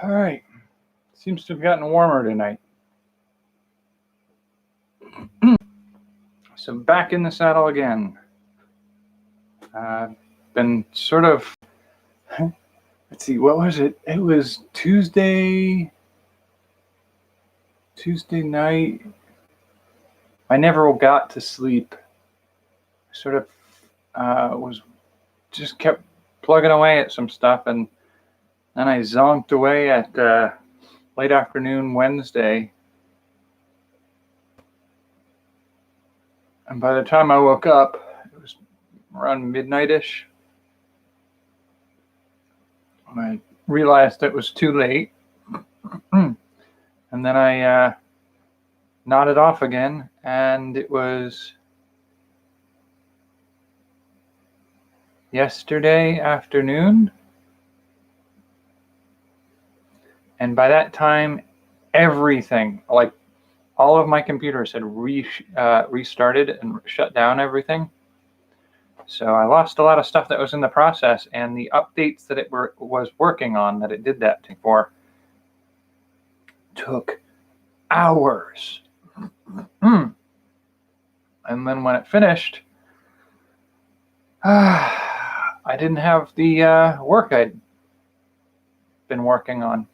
All right. Seems to have gotten warmer tonight. So back in the saddle again. Been sort of, let's see, what was it? It was Tuesday night. I never got to sleep. Sort of just kept plugging away at some stuff, and then I zonked away at late afternoon Wednesday. And by the time I woke up, it was around midnight-ish. I realized it was too late. And then I nodded off again, and it was yesterday afternoon. And by that time, everything, like all of my computers had restarted and shut down everything. So I lost a lot of stuff that was in the process, and the updates that it was working on that it did that for took hours. And then when it finished, I didn't have the work I'd been working on.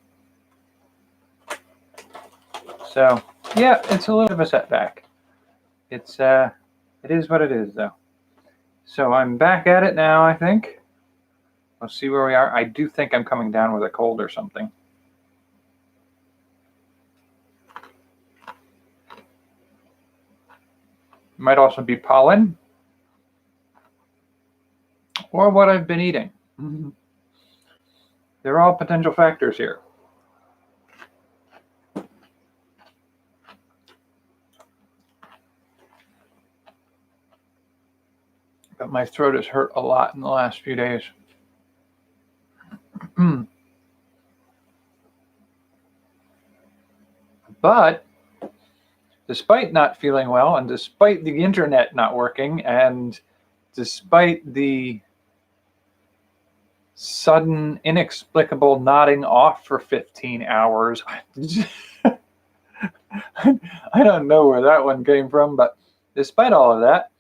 So yeah, it's a little bit of a setback. It is what it is, though. So I'm back at it now, I think. We'll see where we are. I do think I'm coming down with a cold or something. Might also be pollen or what I've been eating. They're all potential factors here. But my throat has hurt a lot in the last few days. But despite not feeling well, and despite the internet not working, and despite the sudden, inexplicable nodding off for 15 hours, I don't know where that one came from, but despite all of that,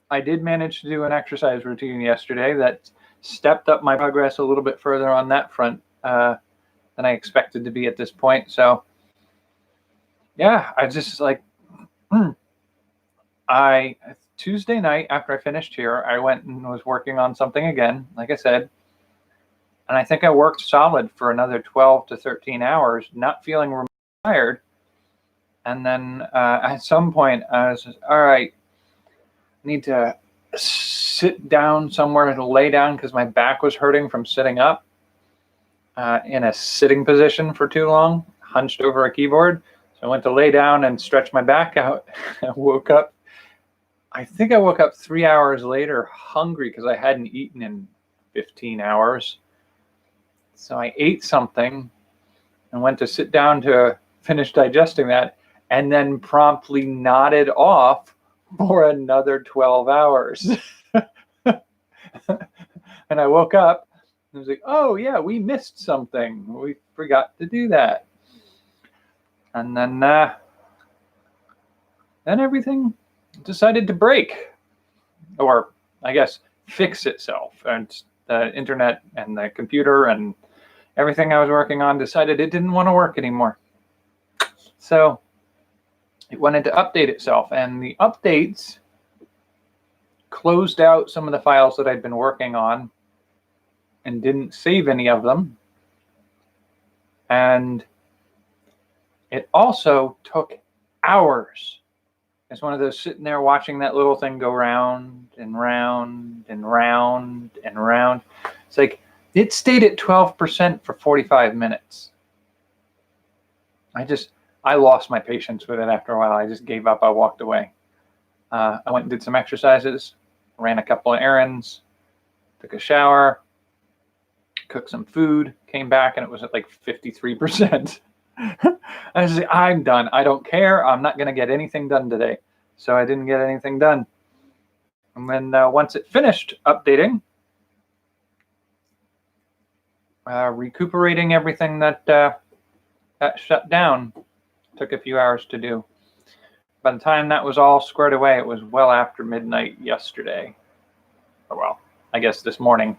I did manage to do an exercise routine yesterday that stepped up my progress a little bit further on that front than I expected to be at this point. So yeah, I just like, Tuesday night after I finished here, I went and was working on something again, like I said, and I think I worked solid for another 12 to 13 hours, not feeling tired. And then at some point I was just, all right, I need to sit down somewhere to lay down because my back was hurting from sitting up in a sitting position for too long, hunched over a keyboard. So I went to lay down and stretch my back out. I woke up. I think I woke up 3 hours later hungry because I hadn't eaten in 15 hours. So I ate something and went to sit down to finish digesting that, and then promptly nodded off for another 12 hours. And I woke up and I was like, oh yeah, we missed something. We forgot to do that. And then everything decided to break, or I guess fix itself. And the internet and the computer and everything I was working on decided it didn't want to work anymore. So it wanted to update itself, and the updates closed out some of the files that I'd been working on and didn't save any of them. And it also took hours. It's one of those sitting there watching that little thing go round and round and round and round. It's like it stayed at 12% for 45 minutes. I lost my patience with it after a while. I just gave up. I walked away. I went and did some exercises, ran a couple of errands, took a shower, cooked some food, came back, and it was at like 53%. I was like, I'm done. I don't care. I'm not going to get anything done today. So I didn't get anything done. And then once it finished updating, recuperating everything that shut down. Took a few hours to do. By the time that was all squared away, it was well after midnight yesterday. Or well, I guess this morning.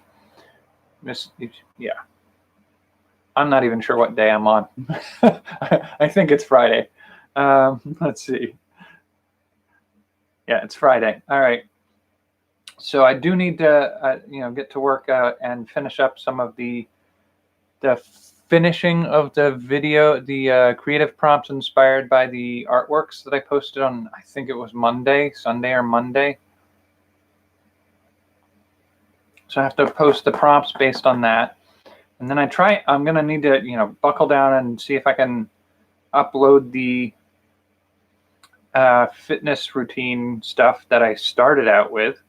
Yeah. I'm not even sure what day I'm on. I think it's Friday. Let's see. Yeah, it's Friday. All right. So I do need to, get to work and finish up some of the finishing of the video, the creative prompts inspired by the artworks that I posted on, I think it was Sunday or Monday. So I have to post the prompts based on that. And then I'm going to need to, buckle down and see if I can upload the fitness routine stuff that I started out with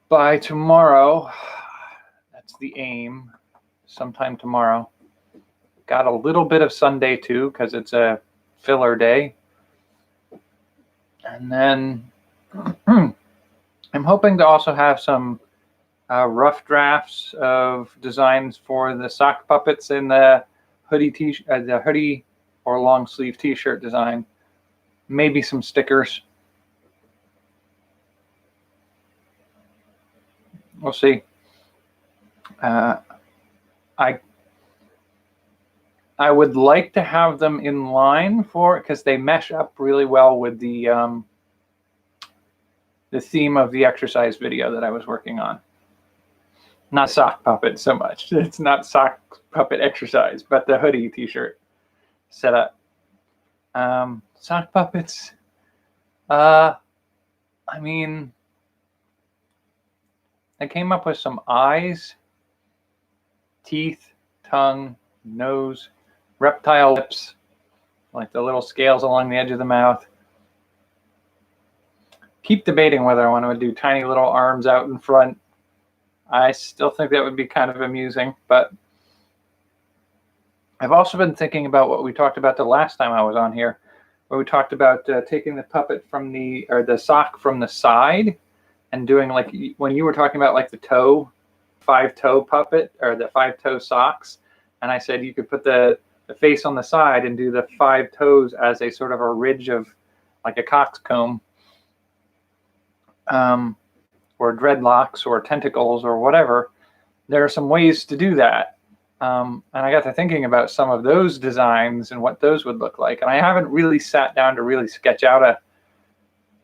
by tomorrow. That's the aim. Sometime tomorrow. Got a little bit of Sunday too, because it's a filler day. And then I'm hoping to also have some rough drafts of designs for the sock puppets in the hoodie or long sleeve t-shirt design. Maybe some stickers. We'll see. I would like to have them in line because they mesh up really well with the theme of the exercise video that I was working on. Not sock puppet so much. It's not sock puppet exercise, but the hoodie t-shirt setup. Sock puppets. I came up with some eyes, teeth, tongue, nose, reptile lips, like the little scales along the edge of the mouth. Keep debating whether I want to do tiny little arms out in front. I still think that would be kind of amusing, but I've also been thinking about what we talked about the last time I was on here, where we talked about taking the puppet from the sock from the side and doing like when you were talking about like the 5-toe puppet or the 5-toe socks. And I said you could put the face on the side and do the 5 toes as a sort of a ridge of like a coxcomb. Or dreadlocks or tentacles or whatever. There are some ways to do that. And I got to thinking about some of those designs and what those would look like. And I haven't really sat down to really sketch out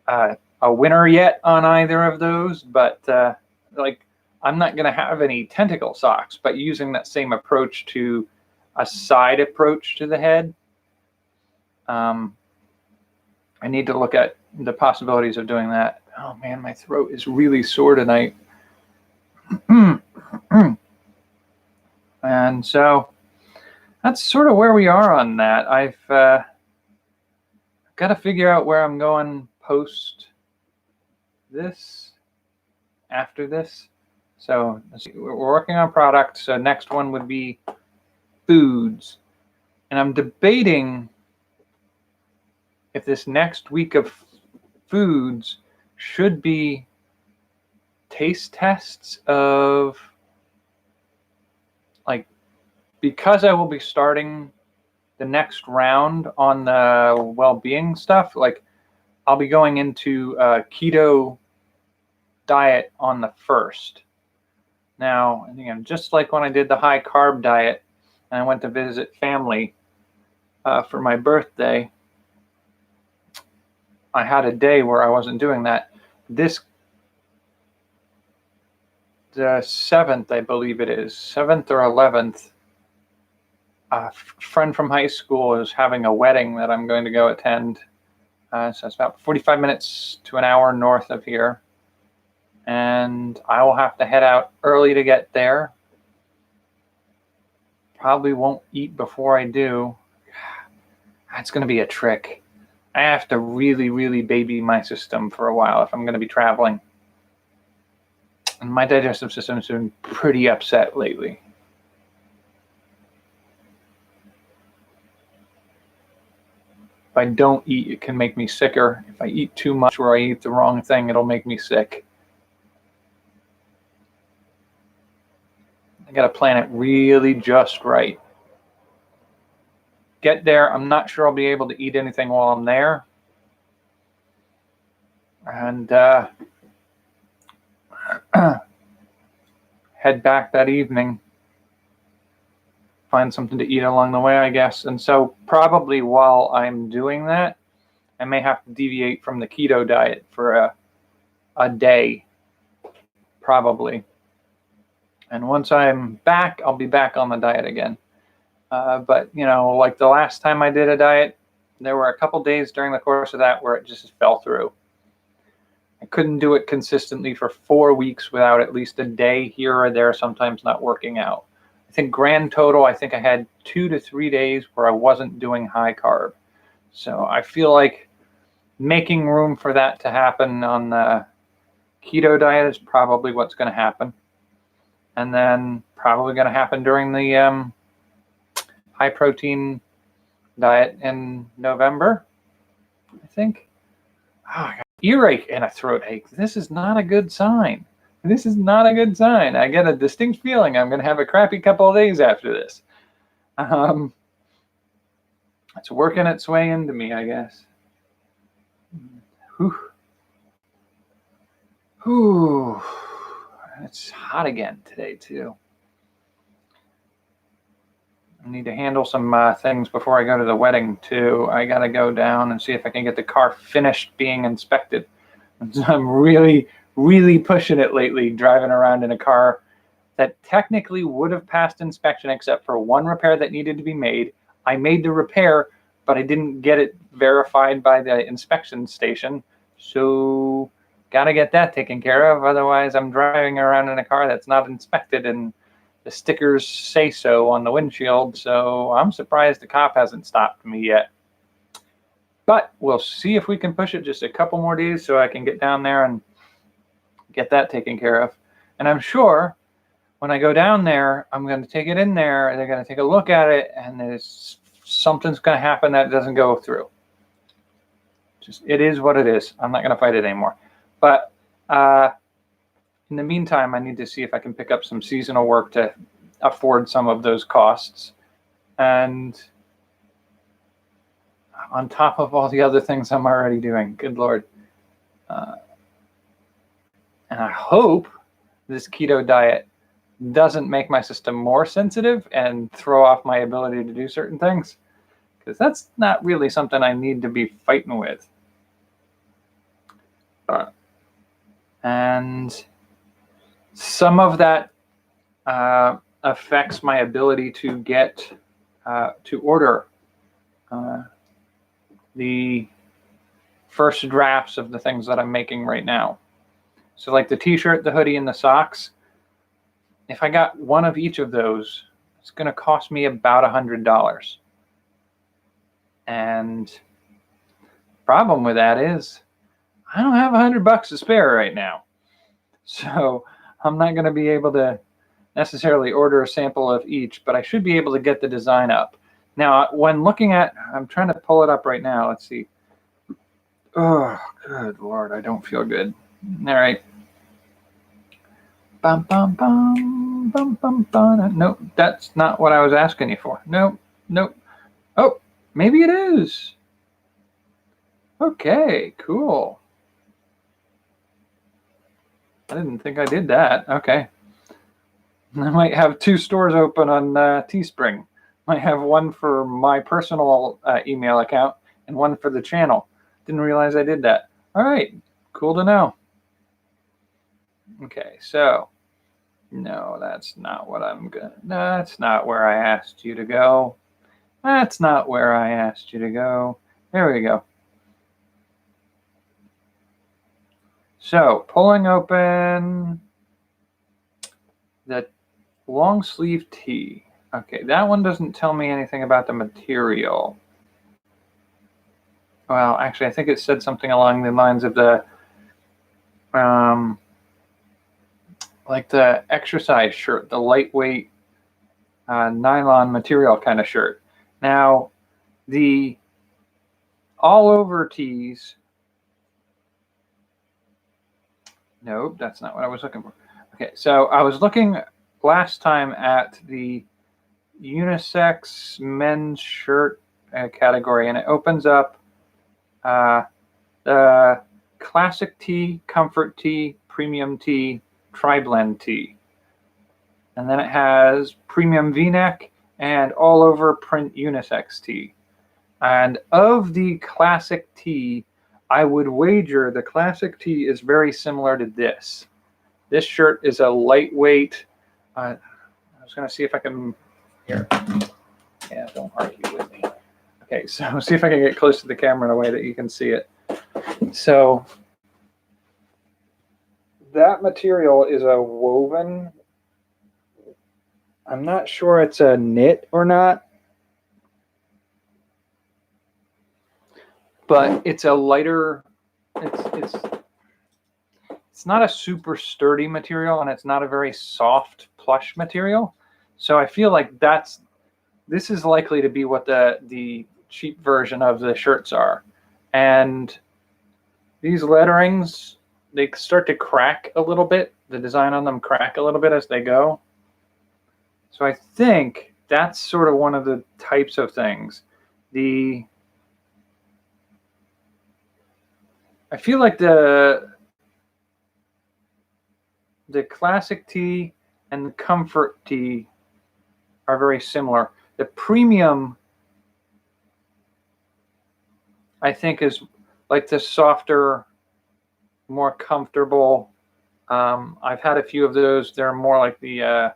a winner yet on either of those. But I'm not going to have any tentacle socks, but using that same approach to a side approach to the head. I need to look at the possibilities of doing that. Oh man, my throat is really sore tonight. And so that's sort of where we are on that. I've got to figure out where I'm going post this, after this. So we're working on products. So next one would be foods. And I'm debating if this next week of foods should be taste tests of because I will be starting the next round on the well-being stuff. I'll be going into a keto diet on the 1st. Now, again, just like when I did the high carb diet and I went to visit family for my birthday, I had a day where I wasn't doing that. The 7th, I believe it is, 7th or 11th, a friend from high school is having a wedding that I'm going to go attend. So it's about 45 minutes to an hour north of here. And I will have to head out early to get there. Probably won't eat before I do. That's going to be a trick. I have to really, really baby my system for a while if I'm going to be traveling. And my digestive system has been pretty upset lately. If I don't eat, it can make me sicker. If I eat too much or I eat the wrong thing, it'll make me sick. I got to plan it really just right. Get there. I'm not sure I'll be able to eat anything while I'm there. And head back that evening. Find something to eat along the way, I guess. And so probably while I'm doing that, I may have to deviate from the keto diet for a day, probably. And once I'm back, I'll be back on the diet again. But, you know, like the last time I did a diet, there were a couple days during the course of that where it just fell through. I couldn't do it consistently for 4 weeks without at least a day here or there, sometimes not working out. I think grand total, I think I had 2 to 3 days where I wasn't doing high carb. So I feel like making room for that to happen on the keto diet is probably what's going to happen. And then probably going to happen during the high protein diet in November, I think. Oh, I got earache and a throat ache. This is not a good sign. This is not a good sign. I get a distinct feeling I'm going to have a crappy couple of days after this. It's working its way into me, I guess. Whew. Whew. It's hot again today, too. I need to handle some things before I go to the wedding, too. I got to go down and see if I can get the car finished being inspected. I'm really, really pushing it lately, driving around in a car that technically would have passed inspection except for one repair that needed to be made. I made the repair, but I didn't get it verified by the inspection station. So got to get that taken care of. Otherwise, I'm driving around in a car that's not inspected and the stickers say so on the windshield. So I'm surprised the cop hasn't stopped me yet. But we'll see if we can push it just a couple more days so I can get down there and get that taken care of. And I'm sure when I go down there, I'm going to take it in there, and they're going to take a look at it, and there's something's going to happen that doesn't go through. Just, it is what it is. I'm not going to fight it anymore. But in the meantime, I need to see if I can pick up some seasonal work to afford some of those costs. And on top of all the other things I'm already doing, good Lord. And I hope this keto diet doesn't make my system more sensitive and throw off my ability to do certain things, because that's not really something I need to be fighting with. And some of that affects my ability to get to order the first drafts of the things that I'm making right now. So like the t-shirt, the hoodie, and the socks, if I got one of each of those, it's going to cost me about $100. And the problem with that is I don't have $100 to spare right now. So I'm not going to be able to necessarily order a sample of each, but I should be able to get the design up. Now, when looking at, I'm trying to pull it up right now. Let's see. Oh, good Lord, I don't feel good. All right. Bum, bum, bum, bum, bum, bum. Nope, that's not what I was asking you for. Nope, nope. Oh, maybe it is. Okay, cool. I didn't think I did that. Okay. I might have 2 stores open on Teespring. Might have one for my personal email account and one for the channel. Didn't realize I did that. All right, cool to know. Okay, so no, that's not what I'm gonna. That's not where I asked you to go. That's not where I asked you to go. There we go. So pulling open the long sleeve tee. Okay, that one doesn't tell me anything about the material. Well, actually, I think it said something along the lines of the, like the exercise shirt, the lightweight nylon material kind of shirt. Now, the all over tees. Nope, that's not what I was looking for. Okay, so I was looking last time at the unisex men's shirt category, and it opens up the classic tee, comfort tee, premium tee, tri-blend tee. And then it has premium v-neck and all over print unisex tee. And of the classic tee, I would wager the classic tee is very similar to this. This shirt is a lightweight. I was going to see if I can. Here. Yeah, don't argue with me. Okay, so see if I can get close to the camera in a way that you can see it. So that material is a woven. I'm not sure it's a knit or not, but it's a lighter. It's not a super sturdy material, and it's not a very soft plush material. So I feel like this is likely to be what the cheap version of the shirts are. And these letterings, they start to crack a little bit. The design on them crack a little bit as they go. So I think that's sort of one of the types of things. I feel like the classic tee and the comfort tee are very similar. The premium, I think, is like the softer, more comfortable. I've had a few of those. They're more like the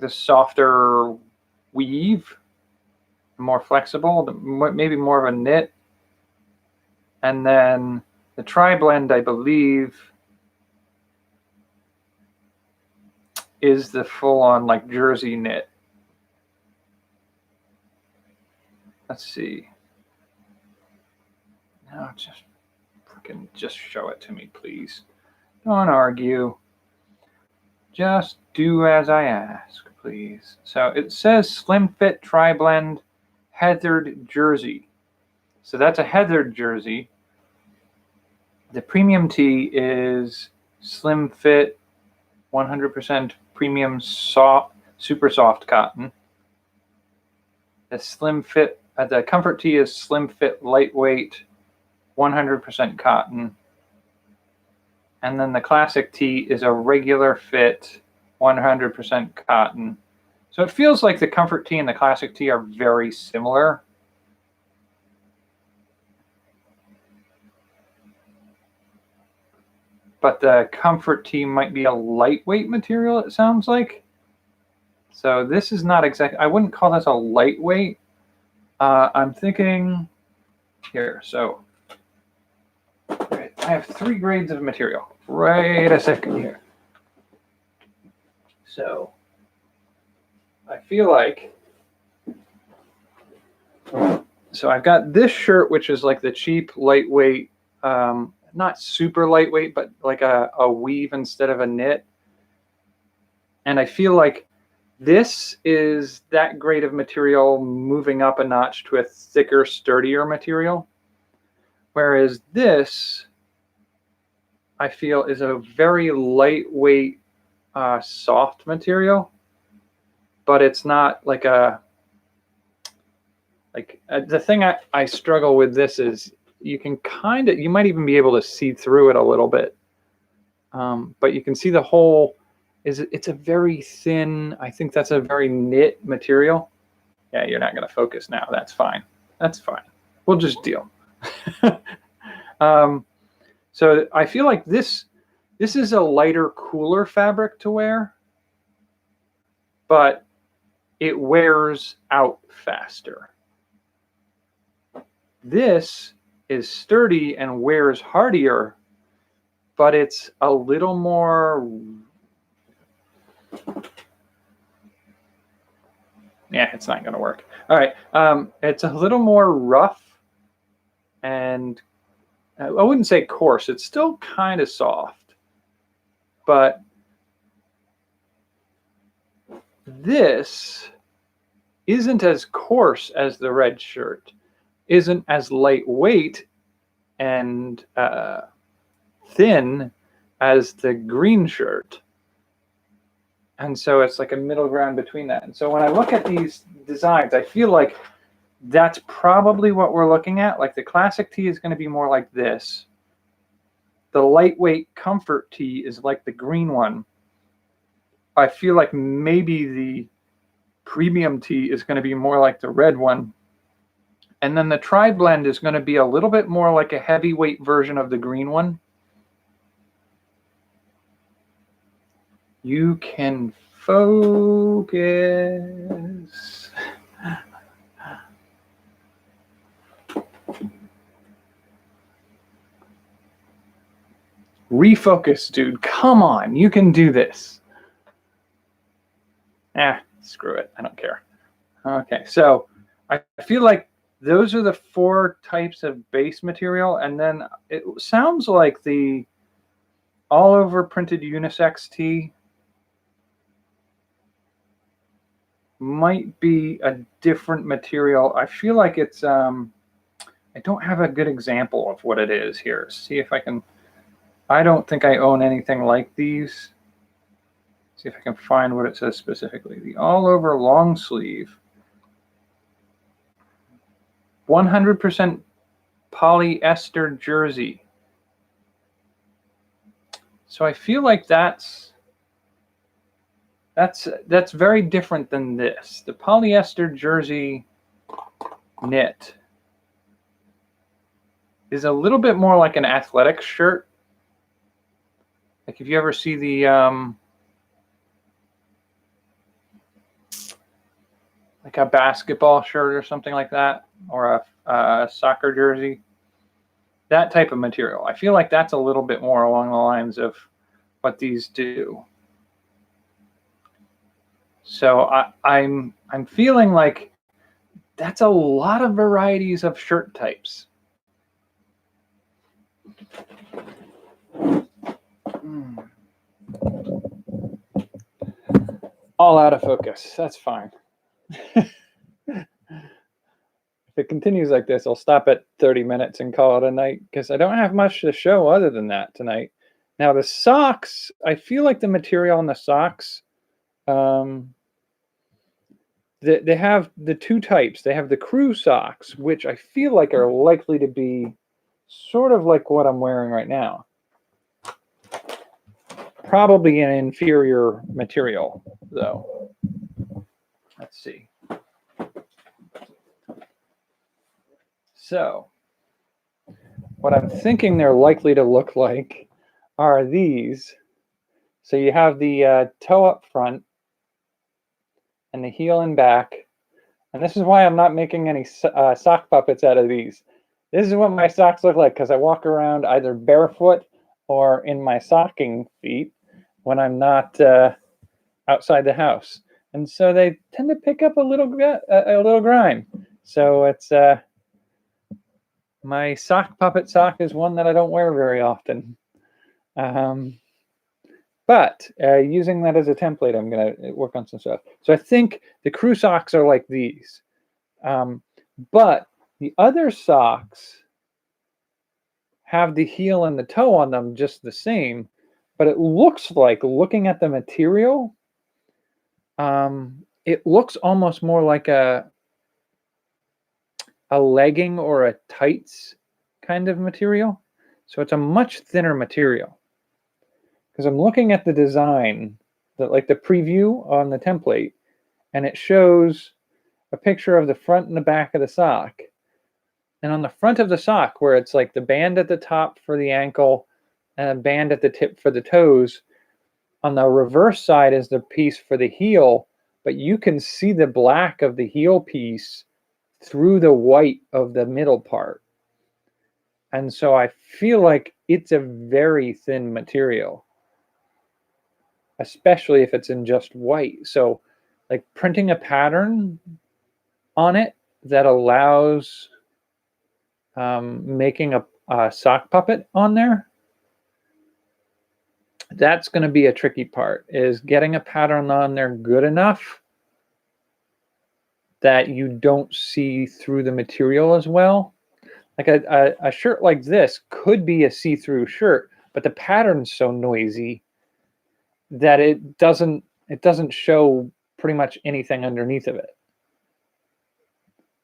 softer weave, more flexible, maybe more of a knit. And then the tri-blend, I believe, is the full-on like jersey knit. Let's see. No, just show it to me, please. Don't argue. Just do as I ask, please. So it says slim fit tri-blend heathered jersey. So that's a heathered jersey. The premium tee is slim fit 100% premium soft, super soft cotton. The slim fit, the comfort tee is slim fit lightweight 100% cotton. And then the classic tee is a regular fit 100% cotton. So it feels like the comfort tee and the classic tee are very similar. But the comfort tee might be a lightweight material, it sounds like. So this is not exactly, I wouldn't call this a lightweight. I'm thinking here, so I have 3 grades of material. Wait a second here. So I feel like, so I've got this shirt, which is like the cheap, lightweight, not super lightweight, but like a weave instead of a knit. And I feel like this is that grade of material moving up a notch to a thicker, sturdier material. Whereas this, I feel, is a very lightweight, soft material, but it's not like the thing I struggle with this is you can you might even be able to see through it a little bit. But you can see the whole, it's a very thin, I think that's a very knit material. Yeah, you're not going to focus now. That's fine. That's fine. We'll just deal. So I feel like this is a lighter, cooler fabric to wear, but it wears out faster. This is sturdy and wears hardier, but it's a little more, yeah, it's not going to work. All right, it's a little more rough, and I wouldn't say coarse. It's still kind of soft, but this isn't as coarse as the red shirt, isn't as lightweight and thin as the green shirt. And so it's like a middle ground between that. And so when I look at these designs, I feel like that's probably what we're looking at. Like the classic tee is going to be more like this. The lightweight comfort tee is like the green one. I feel like maybe the premium tee is going to be more like the red one. And then the tri-blend is going to be a little bit more like a heavyweight version of the green one. You can focus. Refocus, dude. Come on, you can do this. Screw it. I don't care. Okay, so I feel like those are the 4 types of base material, and then it sounds like the all over printed unisex tee might be a different material. I feel like it's I don't have a good example of what it is here. See if I can. I don't think I own anything like these. See if I can find what it says specifically. The all over long sleeve. 100% polyester jersey. So I feel like that's very different than this. The polyester jersey knit is a little bit more like an athletic shirt. Like if you ever see the like a basketball shirt or something like that, or a soccer jersey, that type of material. I feel like that's a little bit more along the lines of what these do. So I'm feeling like that's a lot of varieties of shirt types. All out of focus. That's fine. If it continues like this, I'll stop at 30 minutes and call it a night because I don't have much to show other than that tonight. Now the socks, I feel like the material on the socks, they have the 2 types. They have the crew socks, which I feel like are likely to be sort of like what I'm wearing right now. Probably an inferior material, though. Let's see. So, what I'm thinking they're likely to look like are these. So you have the toe up front and the heel and back. And this is why I'm not making any sock puppets out of these. This is what my socks look like because I walk around either barefoot or in my stocking feet when I'm not outside the house. And so they tend to pick up a little grime. So it's my sock puppet sock is one that I don't wear very often. But using that as a template, I'm going to work on some stuff. So I think the crew socks are like these. But the other socks have the heel and the toe on them just the same. But it looks like, looking at the material, it looks almost more like a legging or a tights kind of material. So it's a much thinner material. Because I'm looking at the design, like the preview on the template, and it shows a picture of the front and the back of the sock. And on the front of the sock, where it's like the band at the top for the ankle and a band at the tip for the toes, on the reverse side is the piece for the heel, but you can see the black of the heel piece through the white of the middle part. And so I feel like it's a very thin material, especially if it's in just white. So like printing a pattern on it that allows making a sock puppet on there, that's going to be a tricky part, is getting a pattern on there good enough that you don't see through the material as well. Like a shirt like this could be a see-through shirt, but the pattern's so noisy that it doesn't it doesn't show pretty much anything underneath of it.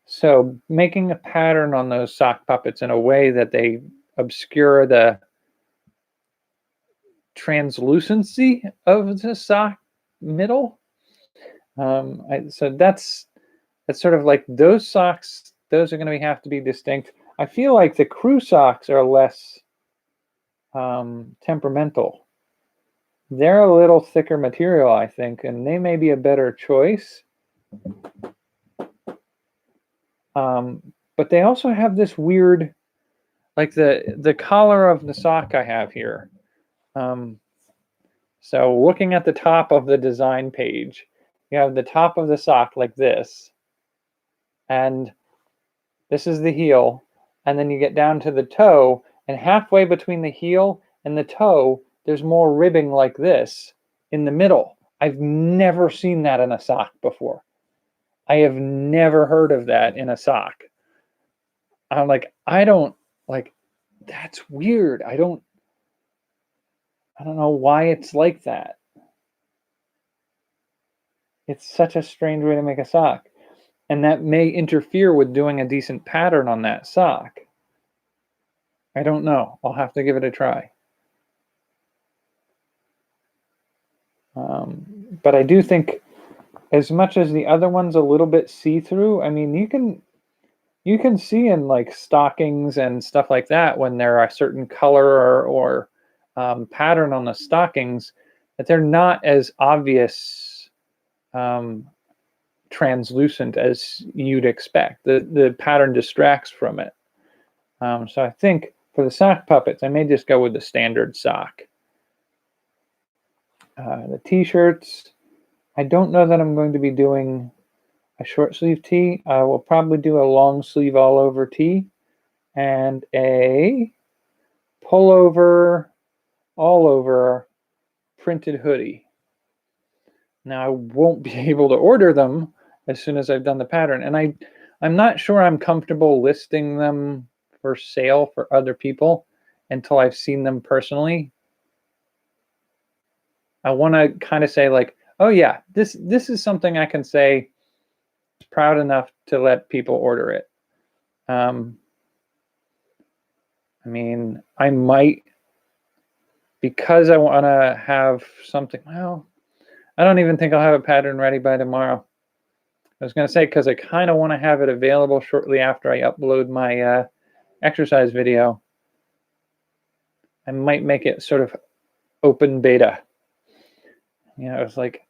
So making a pattern on those sock puppets in a way that they obscure the translucency of the sock middle. So that's sort of like those socks. Those are going to have to be distinct. I feel like the crew socks are less temperamental. They're a little thicker material, I think, and they may be a better choice. But they also have this weird, like the collar of the sock I have here. So looking at the top of the design page, you have the top of the sock like this, and this is the heel, and then you get down to the toe, and halfway between the heel and the toe, there's more ribbing like this in the middle. I've never seen that in a sock before. I have never heard of that in a sock. I'm like, that's weird. I don't know why it's like that. It's such a strange way to make a sock. And that may interfere with doing a decent pattern on that sock. I don't know. I'll have to give it a try. But I do think, as much as the other one's a little bit see-through, I mean, you can see in like stockings and stuff like that when there are a certain color or pattern on the stockings that they're not as obvious translucent as you'd expect. The pattern distracts from it. So I think for the sock puppets, I may just go with the standard sock. The t-shirts, I don't know that I'm going to be doing a short sleeve tee. I will probably do a long sleeve all over tee and a pullover all over printed hoodie. Now I won't be able to order them as soon as I've done the pattern, and I'm not sure I'm comfortable listing them for sale for other people until I've seen them personally. I want to kind of say like, oh yeah, this is something I can say proud enough to let people order it. I mean, I might, because I want to have something. Well, I don't even think I'll have a pattern ready by tomorrow. I was going to say, because I kind of want to have it available shortly after I upload my exercise video. I might make it sort of open beta. You know, it's like,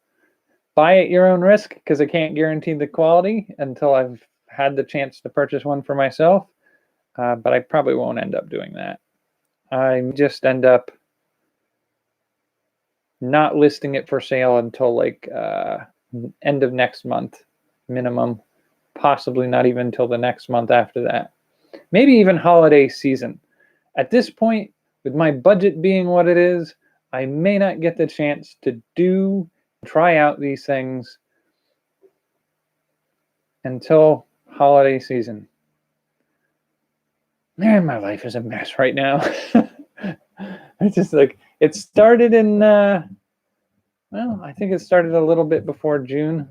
buy at your own risk, because I can't guarantee the quality until I've had the chance to purchase one for myself. But I probably won't end up doing that. I just end up not listing it for sale until like end of next month minimum, possibly not even until the next month after that. Maybe even holiday season. At this point, with my budget being what it is, I may not get the chance to try out these things until holiday season. Man, my life is a mess right now. It's just like, it started in, well, I think it started a little bit before June.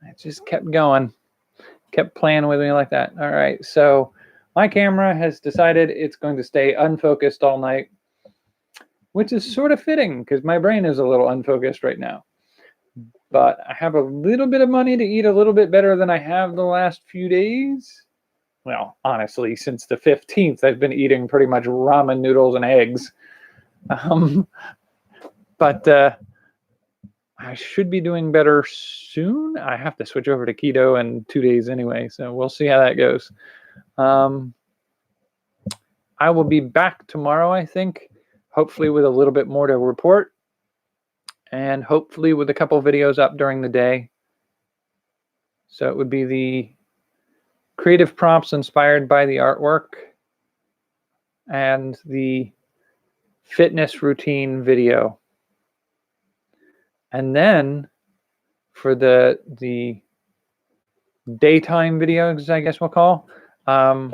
It just kept going, kept playing with me like that. All right, so my camera has decided it's going to stay unfocused all night, which is sort of fitting because my brain is a little unfocused right now. But I have a little bit of money to eat a little bit better than I have the last few days. Well, honestly, since the 15th, I've been eating pretty much ramen noodles and eggs. But I should be doing better soon. I have to switch over to keto in 2 days anyway, so we'll see how that goes. I will be back tomorrow, I think, hopefully with a little bit more to report, and hopefully with a couple videos up during the day. So it would be the creative prompts inspired by the artwork and the fitness routine video. And then for the daytime videos, I guess we'll call, I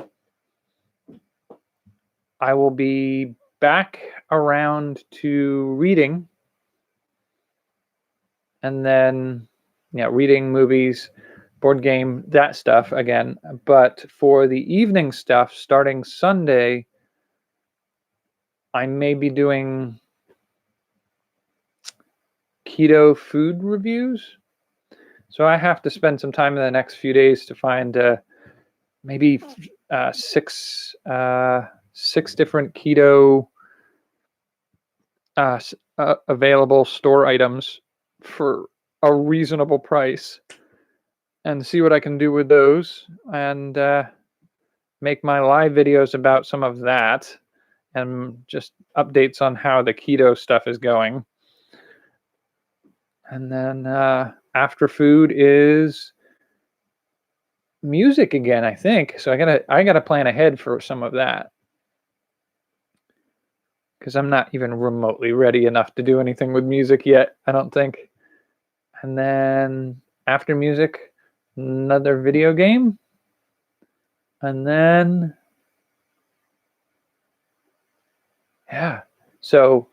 will be back around to reading and then reading, movies, board game, that stuff again. But for the evening stuff, starting Sunday, I may be doing keto food reviews. So I have to spend some time in the next few days to find maybe six different keto available store items for a reasonable price, and see what I can do with those, and make my live videos about some of that, and just updates on how the keto stuff is going. And then after food is music again, I think. So I gotta plan ahead for some of that, because I'm not even remotely ready enough to do anything with music yet, I don't think. And then after music, another video game. And then, yeah. So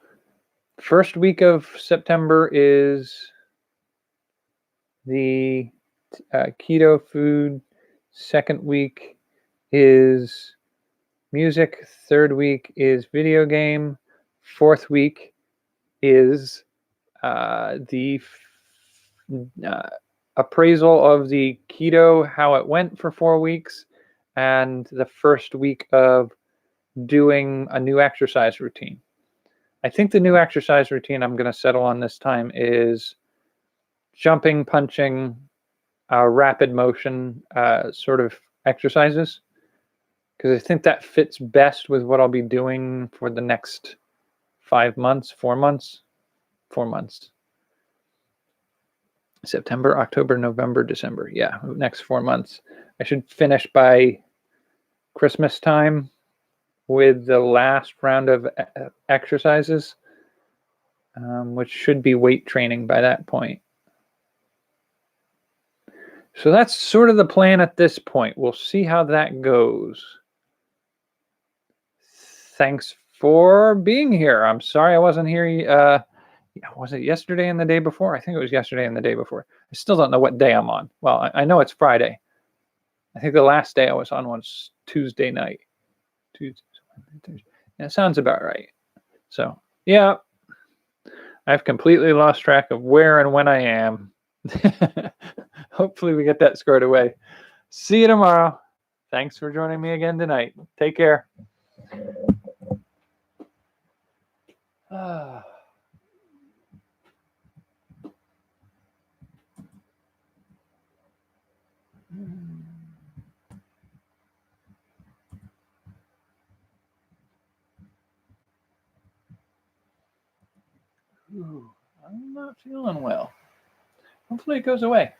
first week of September is the keto food. Second week is music. Third week is video game. Fourth week is the appraisal of the keto, how it went for 4 weeks, and the first week of doing a new exercise routine. I think the new exercise routine I'm going to settle on this time is jumping, punching, rapid motion sort of exercises, because I think that fits best with what I'll be doing for the next 4 months. September, October, November, December. Yeah, next 4 months. I should finish by Christmas time with the last round of exercises, which should be weight training by that point. So that's sort of the plan at this point. We'll see how that goes. Thanks for being here. I'm sorry I wasn't here. Was it yesterday and the day before? I think it was yesterday and the day before. I still don't know what day I'm on. Well, I know it's Friday. I think the last day I was on was Tuesday night. That sounds about right. So, yeah, I've completely lost track of where and when I am. Hopefully we get that squared away. See you tomorrow. Thanks for joining me again tonight. Take care. I'm not feeling well. Hopefully it goes away.